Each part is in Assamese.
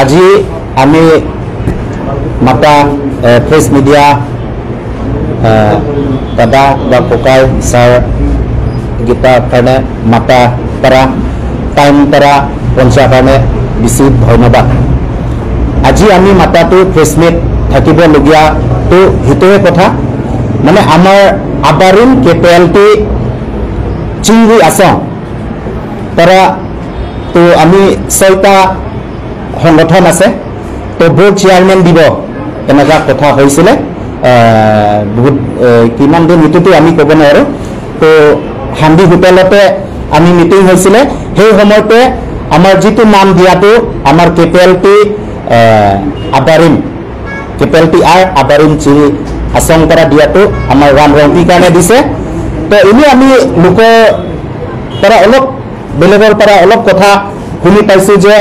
আজি আমি মাতা প্ৰেছ মিডিয়া দাদা বা ককাই ছাৰ গীতাৰ কাৰণে মাতা পৰা টাইম পৰা পঞ্চাৰ কাৰণে বেছি ধন্যবাদ। আজি আমি মাতাটো প্ৰেছ মিট থাকিবলগীয়া তো সেইটোৱে কথা মানে আমাৰ আবাৰিন কেপিটেলটি চিংগি আছাম তারা তো আমি 6টা সংগঠন আছে তো বোর্ড চেয়ারম্যান দিব এনেকা কথা হয়েছিল বহুত কিমান দিন এটোতো আমি কব নোৱাৰো তো হান্দি হোটেলতে আমি মিটিং হয়েছিল সেই সময়তে আমাৰ যেটো নাম দিয়াটো আমাৰ কেপিটেলটি আবাৰিন কেপিটেলটি আৰ আবাৰিন চিৰি আছাম পৰা দিয়াটো আমাৰ ৰাম ৰংপি কাৰণে দিছে তো এনে আমি লোকৰ পৰা অলপ বেলেগৰ পৰা অলপ কথা শুনি পাইছো যে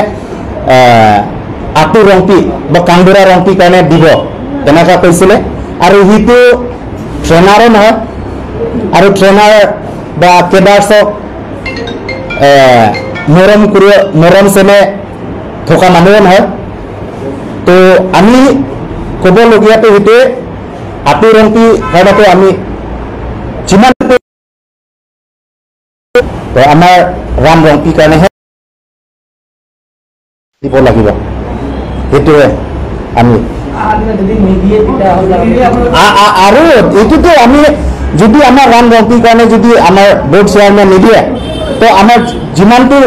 আতু ৰংপি বা কাংগুৰা ৰংপি কাৰণে দিব তেনেকা কৈছিলে আৰু হিটো ট্ৰেনাৰ নহয় আৰু ট্ৰেনাৰ বা কেডাৰছক মৰম চেনে থকা মানুহ নহয় তো আমি ক'বলগীয়াটো হিতে আতু ৰংপি কাৰণেতো আমি যিমান তো আমাৰ ৰাম ৰংপি কাৰণেহে দিব লাগিব সেইটোৱে আমি আৰু এইটোতো আমি যদি আমাৰ ৰাম ৰংপিৰ কাৰণে যদি আমাৰ বোৰ্ড চেয়াৰমেন নিদিয়ে তো আমাৰ যিমানটো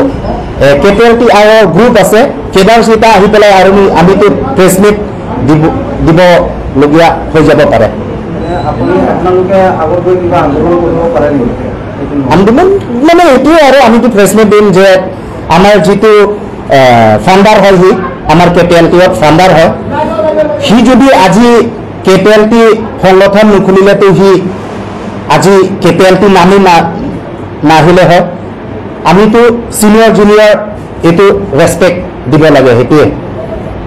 কেপিটেলটি আৰু গ্ৰুপ আছে কেডাৰ চিটা আহি পেলাই আৰু আমিতো প্ৰেছ মিট দিবলগীয়া হৈ যাব পাৰে। আন্দোলন মানে এইটোৱে আৰু আমিতো প্ৰেছ মিট দিম যে আমাৰ যিটো ফাণ্ডাৰ হয় সি আমাৰ কেপিটেলটিত ফাণ্ডাৰ হয় সি যদি আজি কেপিটেলটি সংগঠন নুখুলিলেতো সি আজি কেপিটেলটি নামি নাহিলে হয় আমিতো চিনিয়ৰ জুনিয়ৰ এইটো ৰেছপেক্ট দিব লাগে সেইটোৱে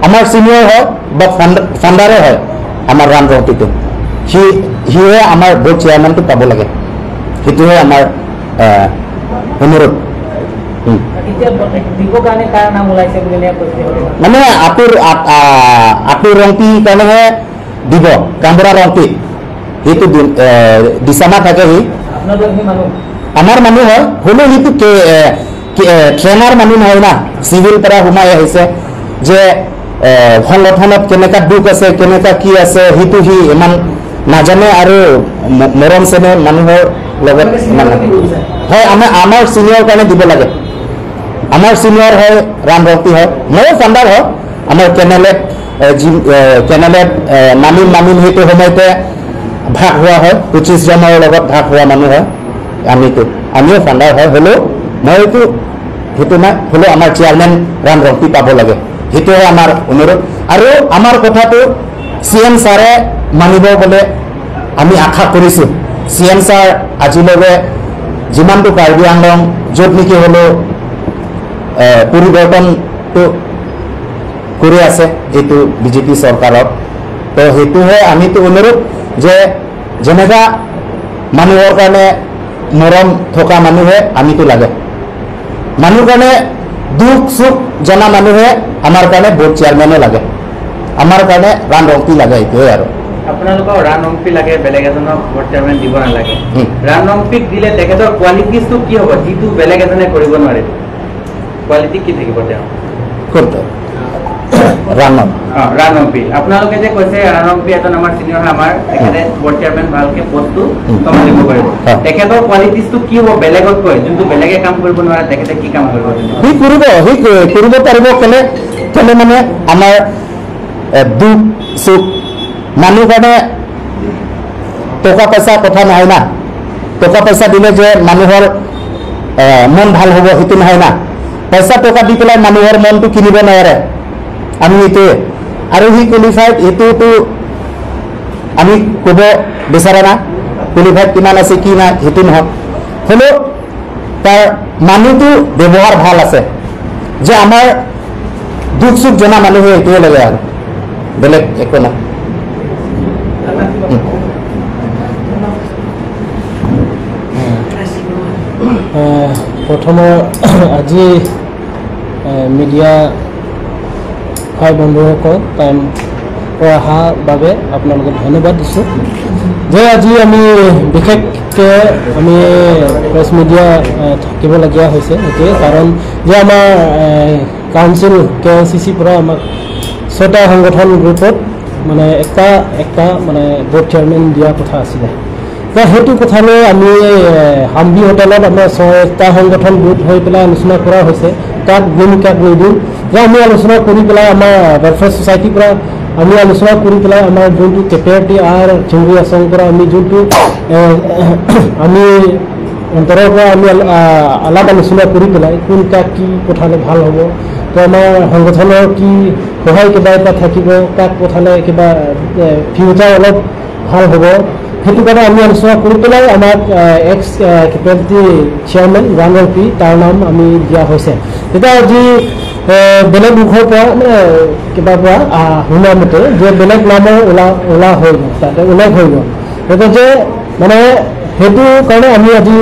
আমাৰ চিনিয়ৰ হয় বা ফাণ্ডাৰে হয় আমাৰ ৰাম ৰংপিটো সিহে আমাৰ বোৰ্ড চেয়াৰমেনটো পাব লাগে সেইটোহে আমাৰ অনুৰোধ মানে আতু ৰংপি কাৰণেহে দিব কাংগুৰা ৰংপি সেইটো দিচামা থাকে সি আমাৰ মানুহ হয় হ'লেও সিটো ট্ৰেনাৰ মানুহ নহয় না চিভিল পৰা সোমাই আহিছে যে সংগঠনত কেনেকা দুখ আছে কেনেকা কি আছে সেইটো সি ইমান নাজানে আৰু মৰম চেনে মানুহৰ লগত হয় আমাৰ চিনিয়ৰ কাৰণে দিব লাগে আমাৰ চিনিয়ৰ হয় ৰাম ৰংপি হয় ময়ো ফাণ্ডাৰ হয় আমাৰ কেনেলেট নামিম সেইটো সময়তে ভাগ হোৱা হয় 25 জনৰ লগত ভাগ হোৱা মানুহ হয় আমিও ফাণ্ডাৰ হয় হ'লেও মইতো সেইটো নাই হ'লেও আমাৰ চেয়াৰমেন ৰাম ৰংপি পাব লাগে সেইটোৱে আমাৰ অনুৰোধ আৰু আমাৰ কথাটো CM ছাৰে মানিব বুলি আমি আশা কৰিছোঁ CM ছাৰ আজিলৈকে যিমানটো কাৰ্বি আংলং য'ত নেকি হ'লেও পৰিৱৰ্তনটো কৰি আছে এইটো বিজেপি চৰকাৰত তো সেইটোহে আমিতো অনুৰোধ যে যেনেকা মানুহৰ কাৰণে মৰম থকা মানুহে আমিতো লাগে মানুহ কাৰণে দুখ সুখ জনা মানুহে আমাৰ কাৰণে বোৰ্ড চেয়াৰমেনো লাগে আমাৰ কাৰণে ৰাম ৰংপি লাগে এইটোৱে আৰু আপোনালোকৰ ৰাম ৰংপি লাগে বেলেগ এজনক বোৰ্ড চেয়াৰমেন দিব নালাগে ৰাম ৰংপিক দিলে তেখেতৰ কোৱালিটিজটো কি হ'ব যিটো বেলেগ এজনে কৰিব নোৱাৰে কোৱালিটি কি থাকিব তেওঁ কোনটো ৰাম ৰংপি আপোনালোকে যে কৈছে ৰাম ৰংপি এজন আমাৰ চিনিয়ৰ আমাৰ তেখেতে বোৰ্ড চেয়াৰমেন ভালকে পষ্টটো চম্ভালিব পাৰিব তেখেতৰ কোৱালিটিজটো কি হ'ব বেলেগতকৈ যোনটো বেলেগে কাম কৰিব নোৱাৰে তেখেতে কি কাম কৰিব সি কৰিব পাৰিব কেলে মানে আমাৰ দুখ সুখ মানুহ কাৰণে টকা পইচা কথা নহয় না টকা পইচা দিলে যে মানুহৰ মন ভাল হ'ব সেইটো নহয় না পইচা টকা দি পেলাই মানুহৰ মনটো কিনিব নোৱাৰে আমি এইটোৱে আৰু সি কোৱালিফাইড এইটোতো আমি ক'ব বিচাৰা না কোৱালিফাইড কিমান আছে কি নাই সেইটো নহয় হ'লেও তাৰ মানুহটো ব্যৱহাৰ ভাল আছে যে আমাৰ দুখ সুখ জনা মানুহে এইটোৱে লাগে আৰু বেলেগ একো নাই প্ৰথম আজি মিডিয়া ভাই বন্ধুসকল টাইম অহা বাবে আপোনালোকক ধন্যবাদ দিছোঁ যে আজি আমি বিশেষকৈ আমি প্ৰেছ মিডিয়া থাকিবলগীয়া হৈছে এইটোৱে কাৰণ যে আমাৰ কাউন্সিল KICC পৰা আমাক 6টা সংগঠন গ্ৰুপত মানে একটা মানে বোৰ্ড চেয়াৰমেন দিয়া কথা আছিলে সেইটো কথা লৈ আমি হাম্বি হোটেলত আমাৰ 6টা সংগঠন গোট হৈ পেলাই আলোচনা কৰা হৈছে কাক দিম কাক নিদিম যে আমি আলোচনা কৰি পেলাই আমাৰ ৱেলফেয়াৰ ছ'চাইটিৰ পৰা আমি আলোচনা কৰি পেলাই আমাৰ যোনটো কেপিআৰটি আৰু চিংগুৰি আঁচনিৰ পৰা আমি যোনটো আমি অন্তৰৰ পৰা আমি আলাপ আলোচনা কৰি পেলাই কোন কাক কি পঠালে ভাল হ'ব তো আমাৰ সংগঠনৰ কি সহায় কিবা এটা থাকিব কাক পঠালে কিবা ফিউচাৰ অলপ ভাল হ'ব সেইটো কাৰণে আমি আলোচনা কৰি পেলাই আমাক এক্স কেপিআৰটি চেয়াৰমেন ৰাণল তাৰ নাম আমি দিয়া হৈছে এতিয়া আজি বেলেগ মুখৰ পৰা মানে কিবা পৰা শুনা মতে যে বেলেগ নামৰ ওলা হৈ গ'ল তাতে উল্লেখ হৈ গ'ল সেইটো যে মানে সেইটো কাৰণে আমি আজি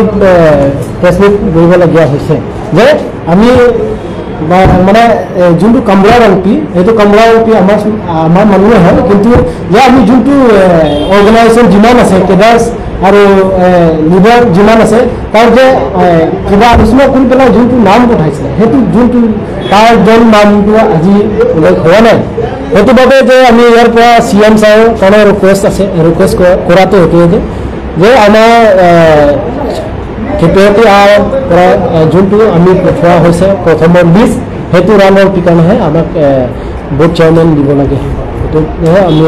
প্ৰেছ মিট কৰিবলগীয়া হৈছে যে আমি মানে যোনটো কামলা এমপি সেইটো কামলা এমপি আমাৰ মানুহে হয় কিন্তু যে আমি যোনটো অৰ্গেনাইজেশ্যন যিমান আছে কেডাৰ্ছ আৰু লিডাৰ যিমান আছে তাৰ যে কিবা আলোচনা কৰি পেলাই যোনটো নাম পঠাইছিলে সেইটো যোনটো তাৰ নামটো আজি উল্লেখ হোৱা নাই সেইটো বাবে যে আমি ইয়াৰ পৰা CM ছাৰৰ কাৰণে ৰিকুৱেষ্ট কৰাটো সেইটোৱে যে আমাৰ কেপিআৰটি পৰা যোনটো আমি পঠোৱা হৈছে প্ৰথমৰ লিষ্ট সেইটো ৰাণৰ কাৰণেহে আমাক বোৰ্ড চেয়াৰমেন দিব লাগে সেইটোহে আমি